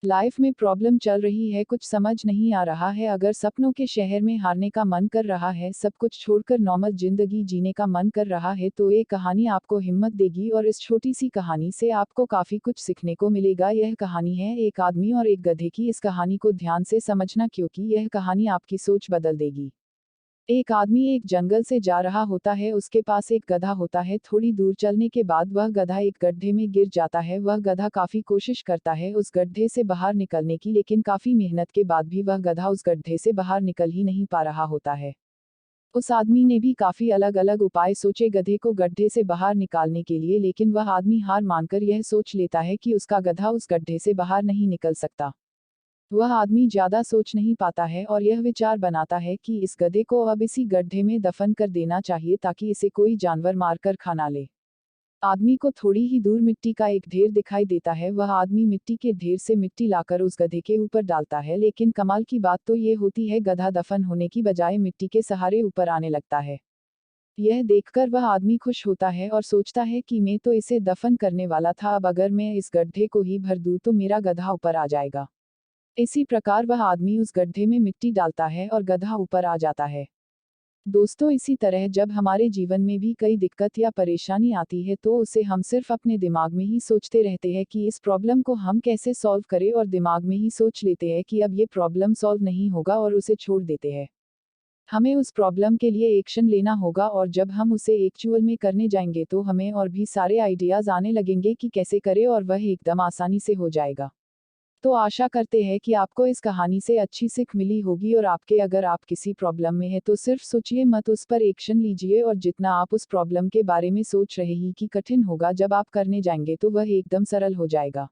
Life में problem चल रही है, कुछ समझ नहीं आ रहा है, अगर सपनों के शहर में हारने का मन कर रहा है, सब कुछ छोड़कर नॉर्मल जिंदगी जीने का मन कर रहा है, तो ये कहानी आपको हिम्मत देगी और इस छोटी सी कहानी से आपको काफी कुछ सीखने को मिलेगा। यह कहानी है एक आदमी और एक गधे की। इस कहानी को ध्यान से समझना क्योंकि यह कहानी आपकी सोच बदल देगी। एक आदमी एक जंगल से जा रहा होता है, उसके पास एक गधा होता है। थोड़ी दूर चलने के बाद वह गधा एक गड्ढे में गिर जाता है। वह गधा काफी कोशिश करता है उस गड्ढे से बाहर निकलने की, लेकिन काफी मेहनत के बाद भी वह गधा उस गड्ढे से बाहर निकल ही नहीं पा रहा होता है। उस आदमी ने भी काफी अलग अलग उपाय सोचे गधे को गड्ढे से बाहर निकालने के लिए, लेकिन वह आदमी हार मानकर यह सोच लेता है कि उसका गधा उस गड्ढे से बाहर नहीं निकल सकता। वह आदमी ज्यादा सोच नहीं पाता है और यह विचार बनाता है कि इस गधे को अब इसी गड्ढे में दफन कर देना चाहिए ताकि इसे कोई जानवर मारकर खा ना ले। आदमी को थोड़ी ही दूर मिट्टी का एक ढेर दिखाई देता है। वह आदमी मिट्टी के ढेर से मिट्टी लाकर उस गधे के ऊपर डालता है, लेकिन कमाल की बात तो ये होती है, गधा दफन होने की बजाय मिट्टी के सहारे ऊपर आने लगता है। यह देखकर वह आदमी खुश होता है और सोचता है कि मैं तो इसे दफन करने वाला था, अब अगर मैं इस गड्ढे को ही भर दूं तो मेरा गधा ऊपर आ जाएगा। इसी प्रकार वह आदमी उस गड्ढे में मिट्टी डालता है और गधा ऊपर आ जाता है। दोस्तों, इसी तरह जब हमारे जीवन में भी कई दिक्कत या परेशानी आती है तो उसे हम सिर्फ अपने दिमाग में ही सोचते रहते हैं कि इस प्रॉब्लम को हम कैसे सॉल्व करें, और दिमाग में ही सोच लेते हैं कि अब ये प्रॉब्लम सॉल्व नहीं होगा और उसे छोड़ देते हैं। हमें उस प्रॉब्लम के लिए एक्शन लेना होगा और जब हम उसे एक्चुअल में करने जाएंगे तो हमें और भी सारे आइडियाज आने लगेंगे कि कैसे करें, और वह एकदम आसानी से हो जाएगा। तो आशा करते हैं कि आपको इस कहानी से अच्छी सीख मिली होगी और अगर आप किसी प्रॉब्लम में हैं तो सिर्फ सोचिए मत, उस पर एक्शन लीजिए, और जितना आप उस प्रॉब्लम के बारे में सोच रहे ही कि कठिन होगा, जब आप करने जाएंगे तो वह एकदम सरल हो जाएगा।